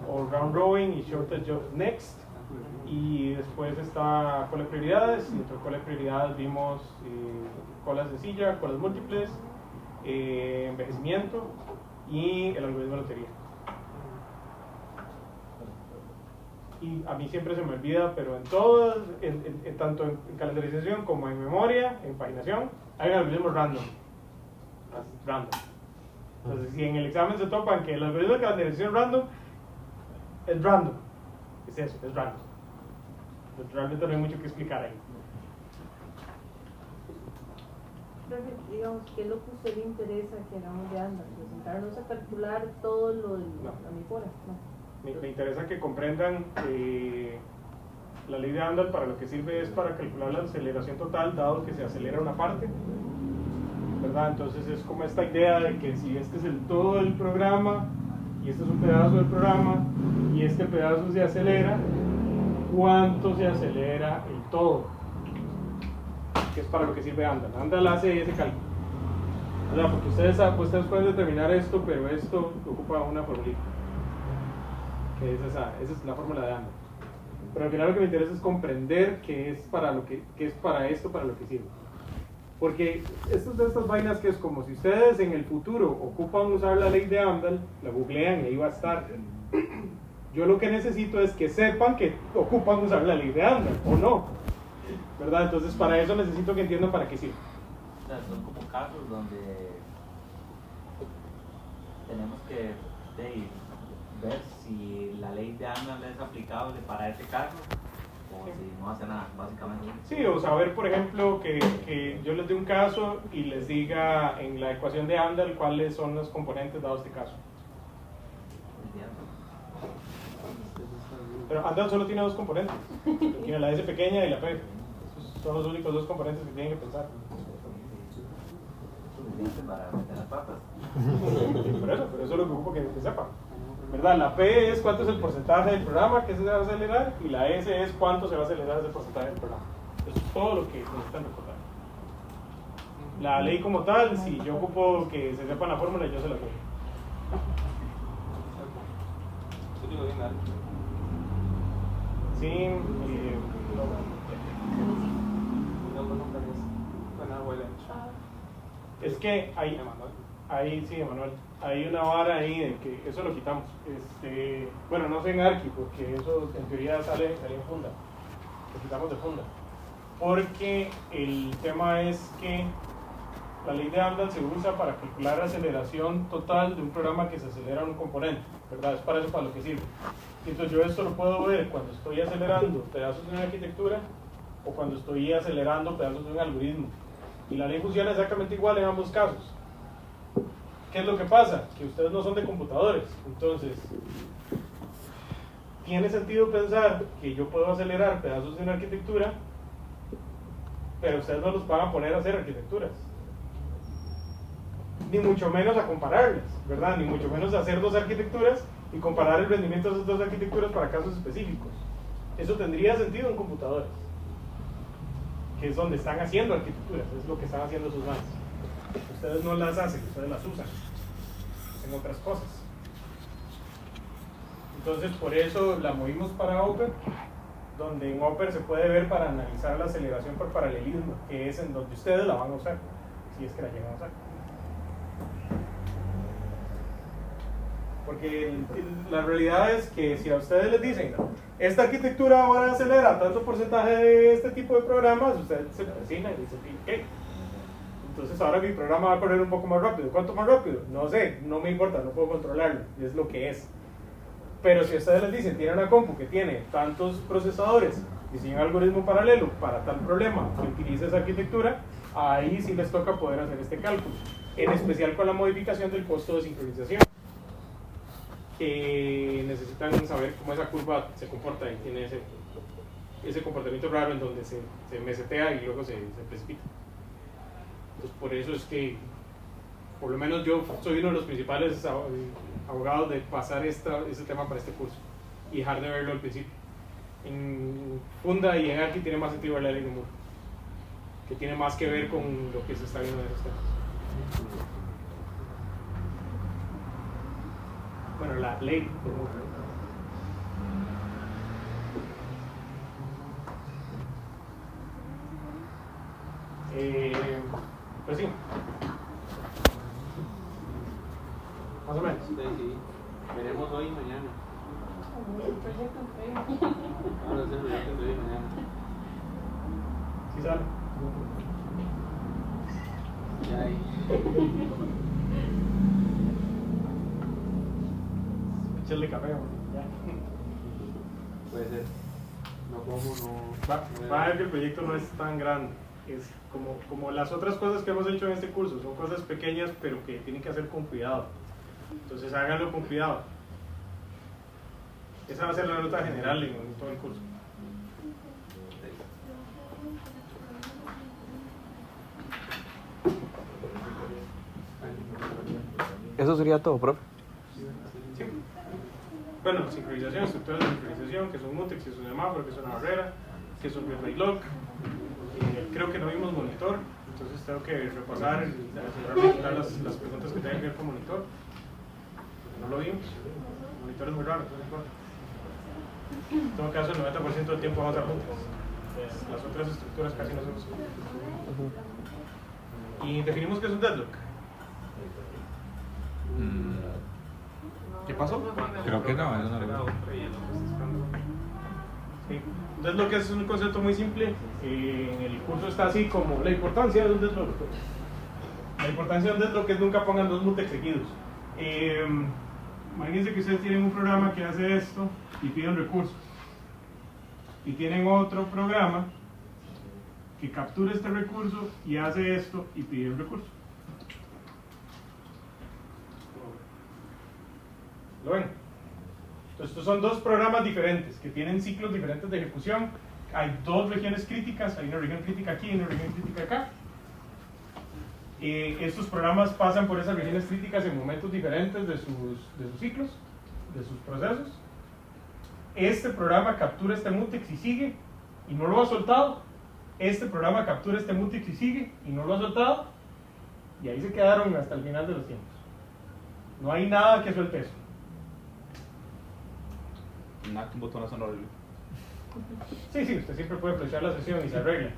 o round robin y shortest just next. Y después está cola de prioridades, y dentro de cola de prioridades vimos colas sencillas, colas múltiples, envejecimiento y el algoritmo de lotería. Y a mí siempre se me olvida, pero en todas, tanto en calendarización como en memoria, en paginación, hay un algoritmo random. Entonces, si en el examen se topan que el algoritmo de calendarización random es random, es eso, es random. Entonces, realmente no hay mucho que explicar ahí. Digamos, ¿qué es lo que a usted le interesa que hagamos de Amdahl? ¿Sentarnos a calcular todo lo de la mejora? No. Me interesa que comprendan la ley de Amdahl para lo que sirve es para calcular la aceleración total, dado que se acelera una parte, ¿verdad? Entonces es como esta idea de que si este es el todo del programa y este es un pedazo del programa y este pedazo se acelera, ¿cuánto se acelera el todo? Que es para lo que sirve Amdahl. Amdahl hace ese cálculo, ¿verdad? Porque ustedes pueden determinar esto, pero esto ocupa una formulita. Esa es la fórmula de Amdahl. Pero al final lo que me interesa es comprender qué es para esto, para lo que sirve. Porque esto es de estas vainas que es como si ustedes en el futuro ocupan usar la ley de Amdahl, la googlean y ahí va a estar. Yo lo que necesito es que sepan que ocupan usar la ley de Amdahl, o no, ¿verdad? Entonces para eso necesito que entiendan para qué sirve. O sea, son como casos donde tenemos que ver si la ley de Amdahl es aplicable para ese caso o si no hace nada, básicamente. Sí, o saber, por ejemplo, que yo les dé un caso y les diga en la ecuación de Amdahl cuáles son los componentes dados este caso. Pero Amdahl solo tiene dos componentes, tiene la S pequeña y la P. Esos son los únicos dos componentes que tienen que pensar. Suficiente para meter las patas. Pero eso es lo que ocupo que sepan. ¿Verdad? La P es cuánto es el porcentaje del programa que se va a acelerar y la S es cuánto se va a acelerar ese porcentaje del programa. Eso es todo lo que necesitan recordar. La ley como tal, si yo ocupo que se sepan la fórmula, yo se la doy. Sí, es que ahí sí, Emanuel, hay una vara ahí de que eso lo quitamos. Bueno, no sé en Arqui, porque eso en teoría sale en funda. Lo quitamos de funda. Porque el tema es que La ley de Amdahl se usa para calcular la aceleración total de un programa que se acelera un componente, ¿verdad? Es para eso para lo que sirve. Y entonces yo esto lo puedo ver cuando estoy acelerando pedazos de una arquitectura o cuando estoy acelerando pedazos de un algoritmo. Y la ley funciona exactamente igual en ambos casos. ¿Qué es lo que pasa? Que ustedes no son de computadores. Entonces, tiene sentido pensar que yo puedo acelerar pedazos de una arquitectura, pero ustedes no los van a poner a hacer arquitecturas. Ni mucho menos a compararlas, ¿verdad? Ni mucho menos a hacer dos arquitecturas y comparar el rendimiento de esas dos arquitecturas para casos específicos. Eso tendría sentido en computadores, que es donde están haciendo arquitecturas, es lo que están haciendo sus manos. Ustedes no las hacen, ustedes las usan en otras cosas. Entonces por eso la movimos para Oper, donde en Oper se puede ver para analizar la aceleración por paralelismo, que es en donde ustedes la van a usar, si es que la llegan a usar. Porque la realidad es que si a ustedes les dicen, esta arquitectura ahora acelera tanto porcentaje de este tipo de programas, ustedes se persignan y dicen, ¿qué? Entonces ahora mi programa va a correr un poco más rápido. ¿Cuánto más rápido? No sé, no me importa, no puedo controlarlo, es lo que es. Pero si ustedes les dicen, tiene una compu que tiene tantos procesadores y si un algoritmo paralelo para tal problema que utiliza esa arquitectura, ahí sí les toca poder hacer este cálculo, en especial con la modificación del costo de sincronización, que necesitan saber cómo esa curva se comporta y tiene ese comportamiento raro en donde se mesetea y luego se precipita. Entonces por eso es que por lo menos yo soy uno de los principales abogados de pasar este tema para este curso y dejar de verlo al principio. En Funda y en Arqui tiene más sentido ver la ley de Moore, que tiene más que ver con lo que se está viendo en esos temas. Bueno, la ley de Moore. Pues sí, más o menos. Sí, sí. Veremos hoy y mañana. Vamos a hacer el proyecto hoy y mañana. ¿Sí sale? Ya ahí. Echarle café, ya. Puede ser. No como, no. Va a ver que el proyecto no es tan grande. Es como las otras cosas que hemos hecho en este curso, son cosas pequeñas pero que tienen que hacer con cuidado. Entonces háganlo con cuidado. Esa va a ser la nota general en todo el curso. Eso sería todo, profe. Sí. Bueno, sincronización, estructuras de sincronización, que son mutex, que es un semáforo, que es una barrera, que es un relay lock. Creo que no vimos monitor, entonces tengo que repasar y asegurarme las preguntas que tengan que ver con monitor. No lo vimos. El monitor es muy raro, no importa. En todo caso, el 90% del tiempo vamos a mutex. Las otras estructuras casi no se usan. Y definimos que es un deadlock. ¿Qué pasó? Creo que no, eso no lo veo. Sí. Deadlock es un concepto muy simple. En el curso está así como la importancia de un deadlock. La importancia de un deadlock es nunca pongan dos mutex seguidos. Imagínense que ustedes tienen un programa que hace esto y piden recursos. Y tienen otro programa que captura este recurso y hace esto y pide el recurso. ¿Lo ven? Entonces, estos son dos programas diferentes que tienen ciclos diferentes de ejecución. Hay dos regiones críticas, hay una región crítica aquí y una región crítica acá. Estos programas pasan por esas regiones críticas en momentos diferentes de sus ciclos, de sus procesos. Este programa captura este mutex y sigue, y no lo ha soltado. Este programa captura este mutex y sigue, y no lo ha soltado. Y ahí se quedaron hasta el final de los tiempos. No hay nada que suelte eso. Un botonazo no horrible. Sí, usted siempre puede flechar la sesión y se arregla.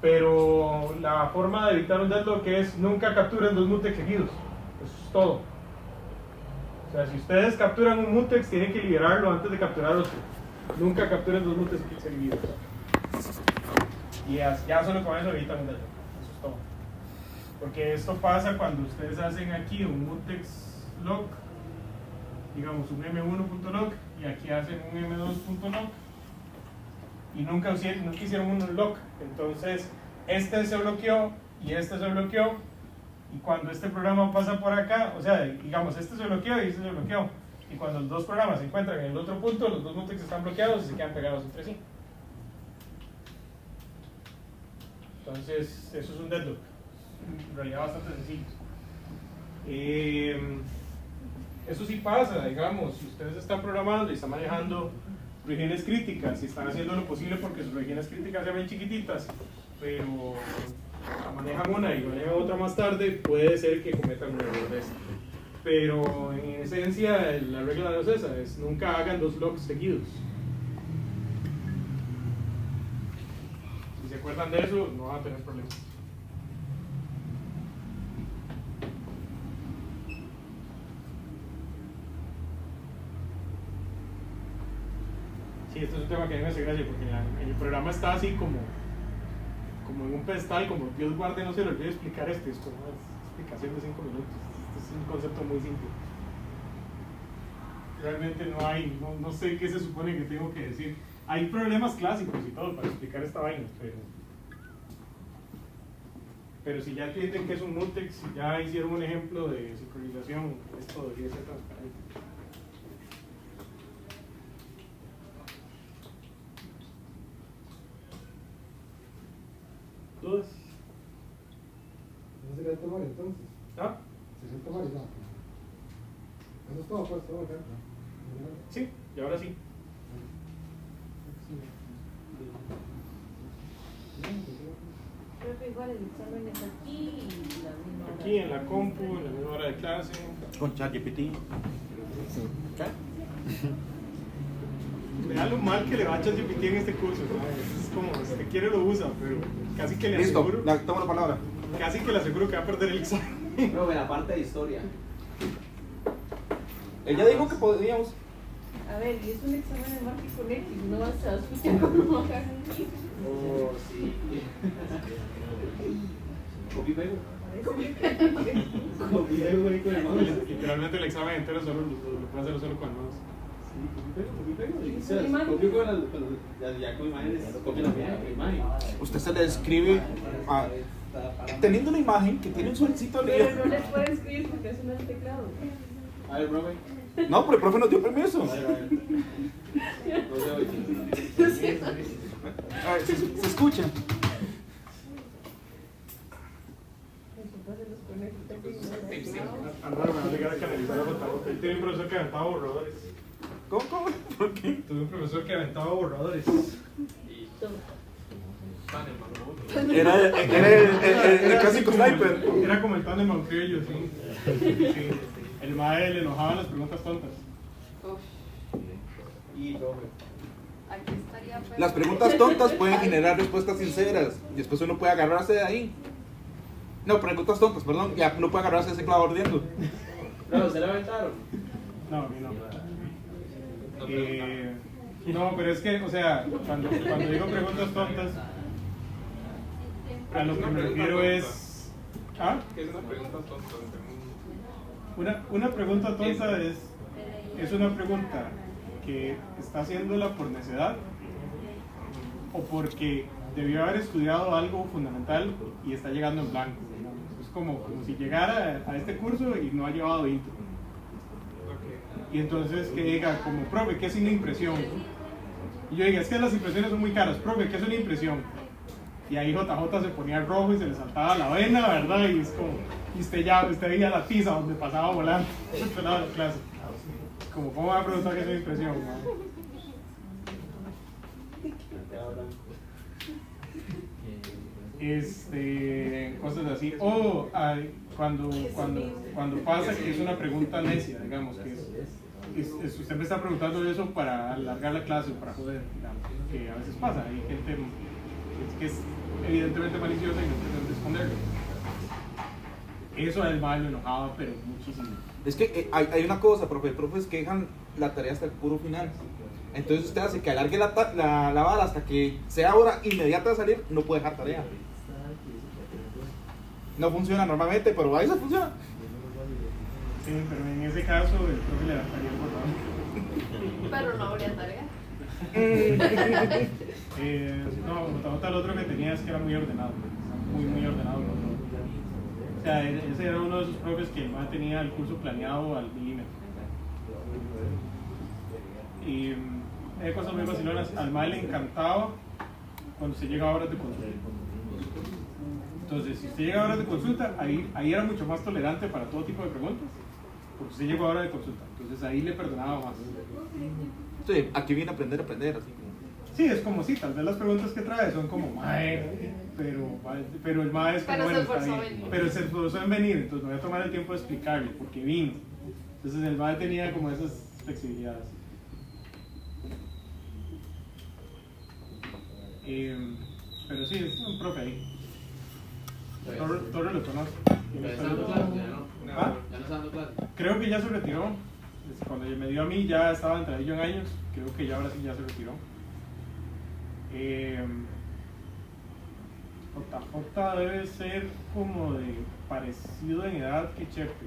Pero la forma de evitar un deadlock es nunca capturen dos mutex seguidos. Eso es todo. O sea, si ustedes capturan un mutex, tienen que liberarlo antes de capturar otro. Nunca capturen dos mutex seguidos. Y ya solo con eso evitan un deadlock. Eso es todo. Porque esto pasa cuando ustedes hacen aquí un mutex lock, digamos un m1.lock, y aquí hacen un m2.lock, y nunca hicieron un lock. Entonces, este se bloqueó y este se bloqueó, y cuando este programa pasa por acá, o sea, digamos, este se bloqueó y este se bloqueó, y cuando los dos programas se encuentran en el otro punto, los dos mutex están bloqueados y se quedan pegados entre sí. Entonces, eso es un deadlock. En realidad bastante sencillo. Eso sí pasa, digamos, si ustedes están programando y están manejando regiones críticas y están haciendo lo posible porque sus regiones críticas se ven chiquititas, pero manejan una y manejan otra más tarde, puede ser que cometan un error de este. Pero en esencia la regla no es esa, es nunca hagan dos locks seguidos. Si se acuerdan de eso, no van a tener problemas. Sí, este es un tema que a mí me hace gracia porque el programa está así como en un pedestal, como Dios guarde, no se le olvide explicar esto, es como una explicación de 5 minutos. Este es un concepto muy simple. Realmente no sé qué se supone que tengo que decir. Hay problemas clásicos y todo para explicar esta vaina, pero si ya entienden que es un mutex, si ya hicieron un ejemplo de sincronización, esto debería ser transparente. ¿Dudas? ¿No sería el tomar entonces? ¿Ah? ¿Sería el tomar y no? Eso es todo, pues, todo acá. Sí, y ahora sí. Creo que igual el examen es aquí y la misma hora. Aquí en la compu, en la misma hora de clase. Con ChatGPT. Me da lo mal que le va a ChatGPT en este curso, ¿no? Es como, si quiere lo usa, pero casi que le Listo, aseguro, toma la palabra. casi que le aseguro que va a perder el examen. No, la parte de historia. Ella dijo que podríamos. A ver, y es un examen de marketing con X, no vas a escuchar cómo hagan aquí. Oh, sí. ¿Copy pego? Copy pego ahí con el mouse. Literalmente el examen entero solo lo puede hacer solo con el mouse. Sí, copy pego. O sea, copio con ya con imágenes, copio la imagen. Usted se le escribe teniendo una imagen que tiene un suelcito Pero arriba. no les puede escribir porque es un teclado. A ver, profe. No, pero el profe nos dio permiso. A ver. No se oye. A ver, se escucha. Andar, me va a llegar a canalizar la botagota. Él tiene un profesor que aventaba borradores. ¿Cómo? ¿Por qué? Tuve un profesor que aventaba borradores. Era el clásico sniper. Era como el Tandem criollo, sí. Sí. El mae le enojaban las preguntas tontas. Y profe. Aquí estaría feo. Las preguntas tontas pueden generar respuestas sinceras. Y después uno puede agarrarse de ahí. No, preguntas tontas, perdón. Ya uno puede agarrarse de ese clavo ardiendo. No, ¿se la aventaron? No, a mí no. No, pero es que, o sea, cuando digo preguntas tontas, a lo que me refiero es... ¿Ah? ¿Qué es una pregunta tonta? Una pregunta tonta es una pregunta que está haciéndola por necedad o porque debió haber estudiado algo fundamental y está llegando en blanco. ¿No? Es como si llegara a este curso y no ha llevado intro. Y entonces que diga como, profe, ¿qué es una impresión? Y yo diga, es que las impresiones son muy caras, profe, ¿qué es una impresión? Y ahí JJ se ponía rojo y se le saltaba la vena, ¿verdad? Y es como, y usted veía la tiza donde pasaba volando al lado de la clase. Como, ¿cómo va a preguntar qué es una impresión? ¿No? Cosas así. O cuando pasa que es una pregunta necia, digamos, usted me está preguntando eso para alargar la clase o para joder, digamos, que a veces pasa. Hay gente que es evidentemente maliciosa y no pretende responderlo. Eso al mal lo enojaba, pero muchísimo. Es que hay una cosa, profe. Profes que dejan la tarea hasta el puro final. Entonces usted hace que alargue la vara hasta que sea hora inmediata de salir, no puede dejar tarea. No funciona normalmente, pero ahí se funciona. Sí, pero en ese caso el profe le daría el botón. Pero no habría tarea. No, el otro que tenía es que era muy ordenado. Muy ordenado. O sea, ese era uno de esos profes que el MAE tenía el curso planeado al milímetro. Y hay cosas muy vacilonas. Al MAE le encantaba cuando se llega a horas de consulta. Entonces, si usted llega a horas de consulta, ahí era mucho más tolerante para todo tipo de preguntas, porque usted llegó a hora de consulta. Entonces ahí le perdonaba más. Sí, aquí viene a aprender, así como. Sí, es como sí, tal vez las preguntas que trae son como mae, pero el mae es como Pero se bueno, está esforzó bien. en venir. Pero se esforzó en venir, entonces me voy a tomar el tiempo de explicarle porque vino. Entonces el mae tenía como esas flexibilidades. Pero sí, es un profe ahí. Torre lo conoce. ¿Ya está dando clases? ¿Ya no? ¿Ah? ¿Ya no está dando clases? Creo que ya se retiró. Cuando me dio a mí ya estaba entradillo en años. Creo que ya ahora sí ya se retiró. JJ debe ser como de parecido en edad que Chepe.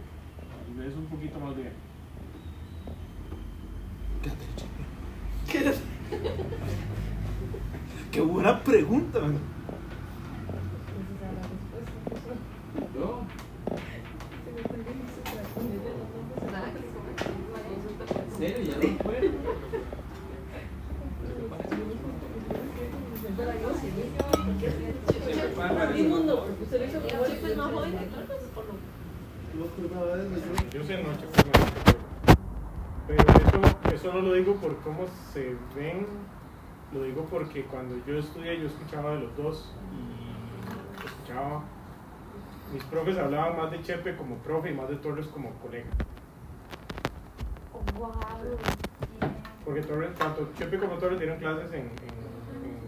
Tal vez un poquito más viejo. Qué buena pregunta, man. ¿Yo? Nada que comer. ¿En serio? ¿Ya no me acuerdo? Mismo no, porque usted lo hizo como Chepe es más joven que nosotros, ¿o no? Yo sé no, Chepe no. Pero eso no lo digo por cómo se ven, lo digo porque cuando yo estudié yo escuchaba de los dos y escuchaba, mis profes hablaban más de Chepe como profe y más de Torres como colega. Wow. Porque Torres, tanto Chepe como Torres dieron clases en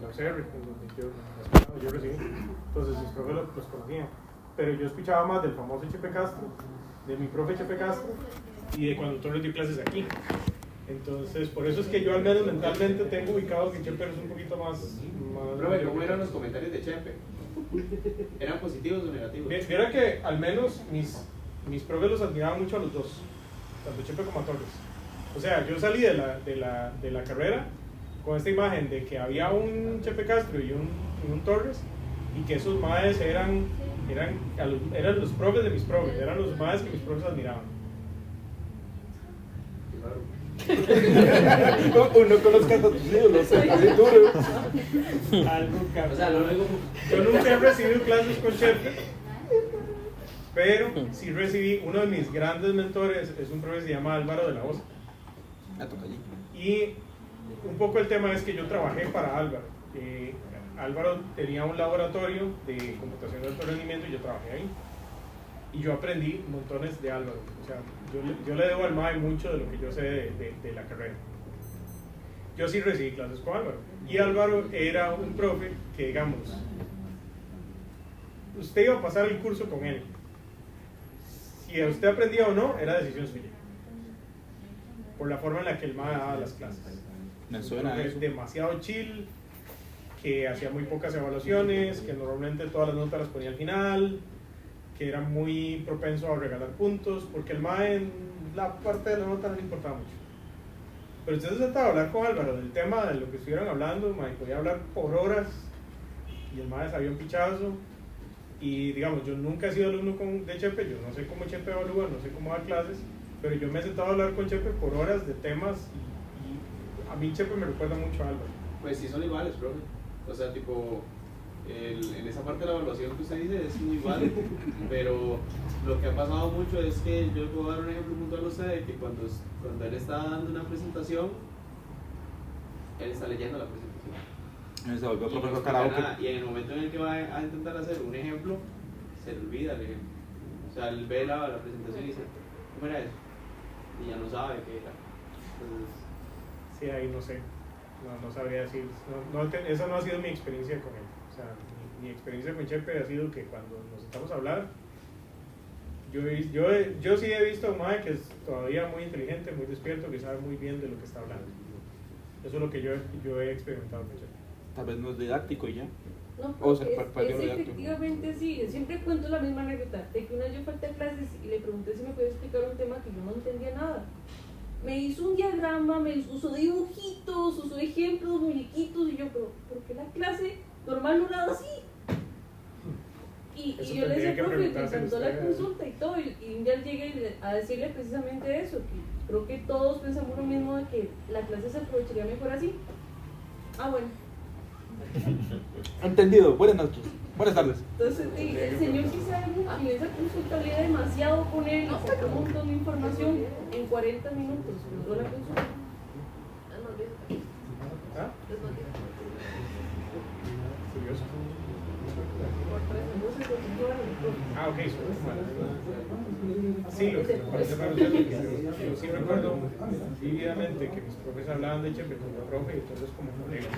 la UCR, en donde yo recibí. Entonces mis profes los conocían. Pero yo escuchaba más del famoso Chepe Castro, de mi profe Chepe Castro, y de cuando Torres dio clases aquí. Entonces, por eso es que yo al menos mentalmente tengo ubicado que Chepe es un poquito más Profe, ¿cómo eran los comentarios de Chepe? ¿Eran positivos o negativos? Viera que al menos mis profes los admiraban mucho a los dos, tanto Chepe como a Torres. O sea, yo salí de la carrera con esta imagen de que había un Chepe Castro y un Torres, y que esos maes eran los profes de mis profes, eran los maes que mis profes admiraban. Uno conozca a tus ídolos, es duro. Algo que, O sea, lo digo. yo nunca he recibido clases con Chepe, pero sí recibí, uno de mis grandes mentores es un profesor que se llama Álvaro de la Osa. Y un poco el tema es que yo trabajé para Álvaro. Álvaro tenía un laboratorio de computación de alto rendimiento y yo trabajé ahí. Y yo aprendí montones de Álvaro. O sea, yo le debo al MAE mucho de lo que yo sé de la carrera. Yo sí recibí clases con Álvaro. Y Álvaro era un profe que, digamos, usted iba a pasar el curso con él. Si usted aprendía o no, era decisión suya. Por la forma en la que el MAE daba las clases. Me suena eso. Demasiado chill, que hacía muy pocas evaluaciones, que normalmente todas las notas las ponía al final, que era muy propenso a regalar puntos, porque el MAE en la parte de la nota no le importaba mucho. Pero usted se sentaba a hablar con Álvaro del tema de lo que estuvieran hablando, MAE podía hablar por horas, y el MAE sabía un pichazo. Y digamos, yo nunca he sido alumno de Chepe, yo no sé cómo Chepe evalúa, no sé cómo da clases, pero yo me he sentado a hablar con Chepe por horas de temas, y a mí Chepe me recuerda mucho a Álvaro. Pues sí son iguales, profe. O sea, tipo, en esa parte de la evaluación que usted dice es muy igual, pero lo que ha pasado mucho es que yo puedo dar un ejemplo puntual a usted de que cuando él está dando una presentación, él está leyendo la presentación. Se volvió Y no profesor explica karaoke. nada, y en el momento en el que va a intentar hacer un ejemplo, se le olvida el ejemplo. O sea, él ve la presentación y dice, ¿cómo era eso? Y ya no sabe qué era. Entonces, Sí, ahí no sé, no sabría decir, esa no ha sido mi experiencia con él. O sea, mi experiencia con Chepe ha sido que cuando nos sentamos a hablar, yo sí he visto a un mae que es todavía muy inteligente, muy despierto, que sabe muy bien de lo que está hablando. Eso es lo que yo he experimentado con Chepe. Tal vez no es didáctico y ya. No, O es, se perdió lo de acto. efectivamente así. Siempre cuento la misma anécdota de que una vez yo falté a clases y le pregunté si me podía explicar un tema que yo no entendía nada. Me hizo un diagrama, me usó dibujitos, usó ejemplos, muñequitos, y yo, pero ¿por qué la clase normal no era así? Y Eso yo le tendría decía, que profe, me preguntárselo encantó la usted. consulta y todo, y un día llegué a decirle precisamente eso, que creo que todos pensamos lo mismo de que la clase se aprovecharía mejor así. Ah, bueno. Entendido. Buenas noches. Buenas tardes. Entonces, el señor sí sabe mucho, y en esa consulta hablé demasiado con él, y sacó un montón de información en 40 minutos, logró la consulta. Es más viejo. ¿Ah? Es más viejo. Curioso. Por 3 Entonces, yo era el profe. Ah, ok, sí, lo que me parece raro es que yo sí recuerdo vividamente que mis profes hablaban de Chepe como profe y entonces como colega.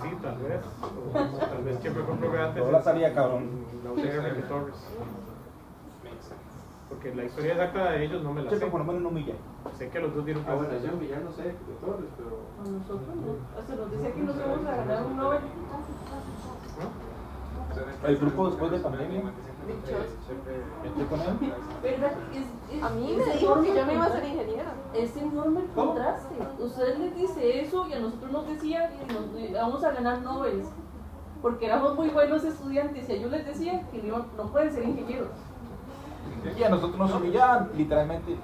Sí, tal vez. O tal vez Chepe fue profe antes. No la sabía, cabrón. La UCR de Torres. Porque la historia exacta de ellos no me la sé. Chepe, por lo menos no humilla. Sé que los dos dieron Ah, bueno, clases. yo ya no sé de Torres, pero. A nosotros no. Hasta nos decía que nos vamos a ganar un Nobel. El grupo después de pandemia. Dichoso. Estoy con él. ¿Verdad? A mí es me dijo enorme que yo no el iba a ser contraste. ingeniera. Es enorme el contraste. Ustedes les dice eso y a nosotros nos decía que nos vamos a ganar Nobel. Porque éramos muy buenos estudiantes y a ellos les decía que no pueden ser ingenieros. Y a nosotros nos humillaban, literalmente.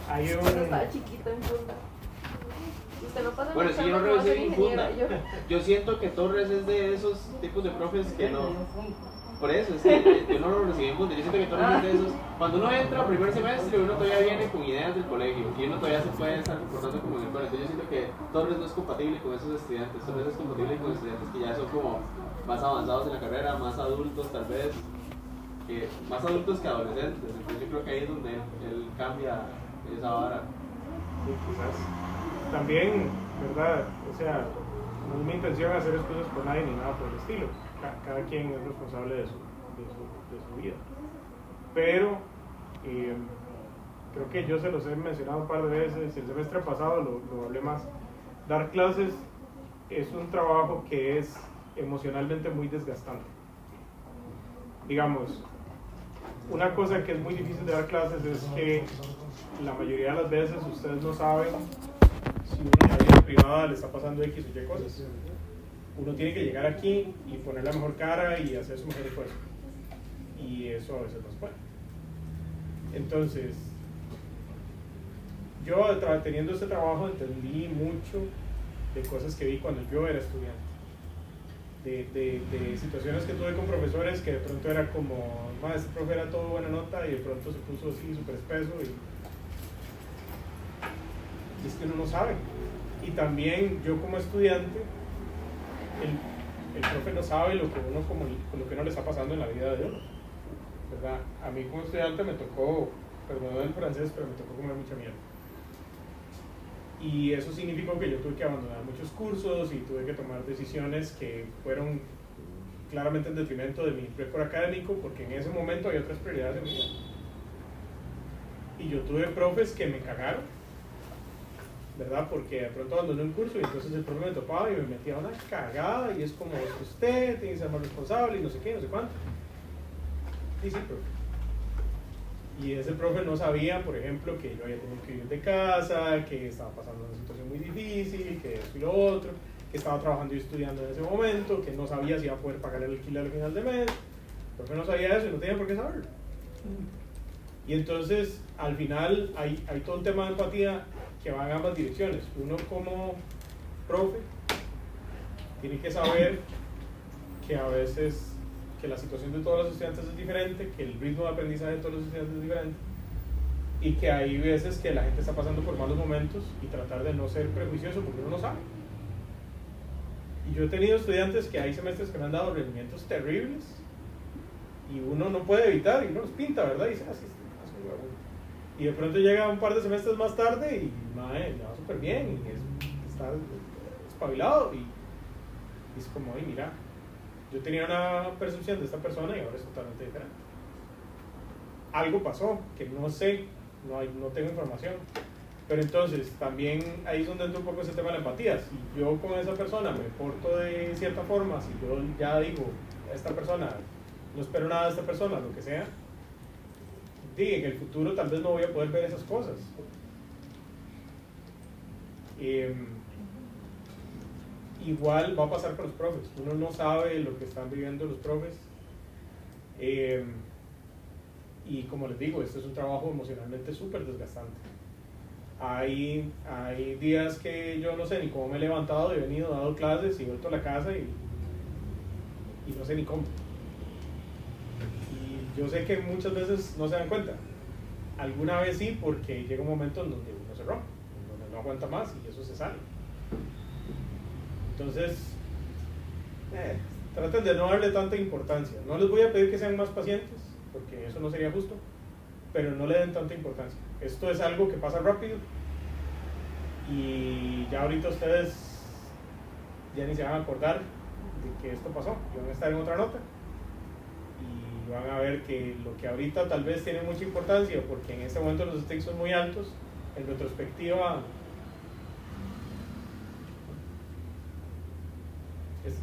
Hay Cuando un... estaba chiquita en Funda. Usted no pasa Bueno, si yo no no va a ser recibí en Funda, ingeniero. yo siento que Torres es de esos tipos de profes que no. Por eso, es que yo no lo recibí en Funda. Yo siento que Torres es de esos. Cuando uno entra al primer semestre, uno todavía viene con ideas del colegio y uno todavía se puede estar comportando como en el colegio. Entonces, yo siento que Torres no es compatible con esos estudiantes. Torres es compatible con estudiantes que ya son como más avanzados en la carrera, más adultos, tal vez. Más adultos que adolescentes. Entonces, yo creo que ahí es donde él cambia esa vara. Sí, quizás. También, ¿verdad? O sea, no es mi intención hacer excusas por nadie ni nada por el estilo. Cada quien es responsable de su vida. Pero creo que yo se los he mencionado un par de veces. El semestre pasado lo hablé más. Dar clases es un trabajo que es emocionalmente muy desgastante. Digamos, una cosa que es muy difícil de dar clases es que la mayoría de las veces ustedes no saben si uno en la vida privada le está pasando X o Y cosas. Uno tiene que llegar aquí y poner la mejor cara y hacer su mejor esfuerzo. Y eso a veces no se puede. Entonces, yo teniendo este trabajo entendí mucho de cosas que vi cuando yo era estudiante. De situaciones que tuve con profesores que de pronto era como, este profe era todo buena nota y de pronto se puso así súper espeso y es que uno no sabe. Y también yo como estudiante, el profe no sabe lo que uno le está pasando en la vida de uno, ¿verdad? A mí como estudiante me tocó, perdón el francés, pero me tocó comer mucha mierda. Y eso significó que yo tuve que abandonar muchos cursos y tuve que tomar decisiones que fueron claramente en detrimento de mi récord académico, porque en ese momento había otras prioridades en mi vida. Y yo tuve profes que me cagaron, ¿verdad? Porque de pronto abandoné un curso y entonces el profe me topaba y me metía una cagada y es como, usted tiene que ser más responsable y no sé qué, no sé cuánto. Y sí, profe. Y ese profe no sabía, por ejemplo, que yo había tenido que ir de casa, que estaba pasando una situación muy difícil, que esto y lo otro, que estaba trabajando y estudiando en ese momento, que no sabía si iba a poder pagar el alquiler al final de mes. El profe no sabía eso y no tenía por qué saberlo. Y entonces, al final, hay todo un tema de empatía que va en ambas direcciones. Uno como profe tiene que saber que a veces que la situación de todos los estudiantes es diferente, que el ritmo de aprendizaje de todos los estudiantes es diferente y que hay veces que la gente está pasando por malos momentos y tratar de no ser prejuicioso porque uno no sabe. Y yo he tenido estudiantes que hay semestres que me han dado rendimientos terribles y uno no puede evitar y uno los pinta, ¿verdad? Y dice, así y de pronto llega un par de semestres más tarde y le va súper bien y está espabilado y es como, mira, yo tenía una percepción de esta persona y ahora es totalmente diferente. Algo pasó que no sé, no tengo información, Pero entonces, también ahí es donde entra un poco ese tema de la empatía. Si yo con esa persona me porto de cierta forma, si yo ya digo, esta persona, no espero nada de esta persona, lo que sea, en el futuro tal vez no voy a poder ver esas cosas. Igual va a pasar con los profes. Uno no sabe lo que están viviendo los profes. Y como les digo, este es un trabajo emocionalmente súper desgastante. Hay días que yo no sé ni cómo me he levantado, he venido, he dado clases y he vuelto a la casa y no sé ni cómo. Y yo sé que muchas veces no se dan cuenta. Alguna vez sí, porque llega un momento en donde uno se rompe, en donde no aguanta más y eso se sale. Entonces, traten de no darle tanta importancia. No les voy a pedir que sean más pacientes, porque eso no sería justo, pero no le den tanta importancia. Esto es algo que pasa rápido y ya ahorita ustedes ya ni se van a acordar de que esto pasó, y van a estar en otra nota y van a ver que lo que ahorita tal vez tiene mucha importancia porque en este momento los stakes son muy altos, en retrospectiva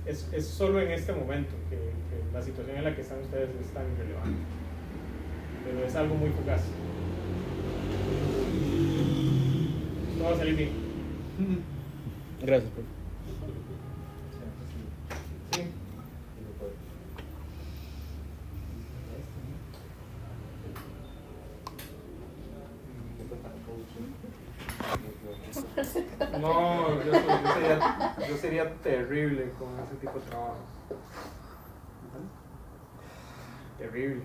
es solo en este momento que la situación en la que están ustedes es tan irrelevante, pero es algo muy fugaz. No va a salir bien. Gracias, profe. Sí. No, yo sería terrible con ese tipo de trabajo. Terrible.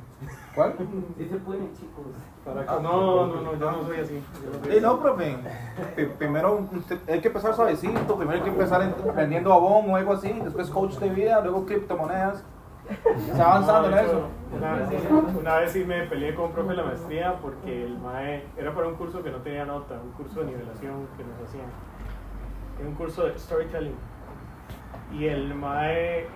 ¿Cuál? Sí se puede, chicos. No, yo no soy así. No, profe. Primero hay que empezar suavecito. Primero hay que empezar vendiendo abón o algo así. Después coach de vida, luego criptomonedas. Se va avanzando en eso. Una vez sí me peleé con un profe de la maestría porque el MAE era para un curso que no tenía nota, un curso de nivelación que nos hacían. Era un curso de storytelling. Y el MAE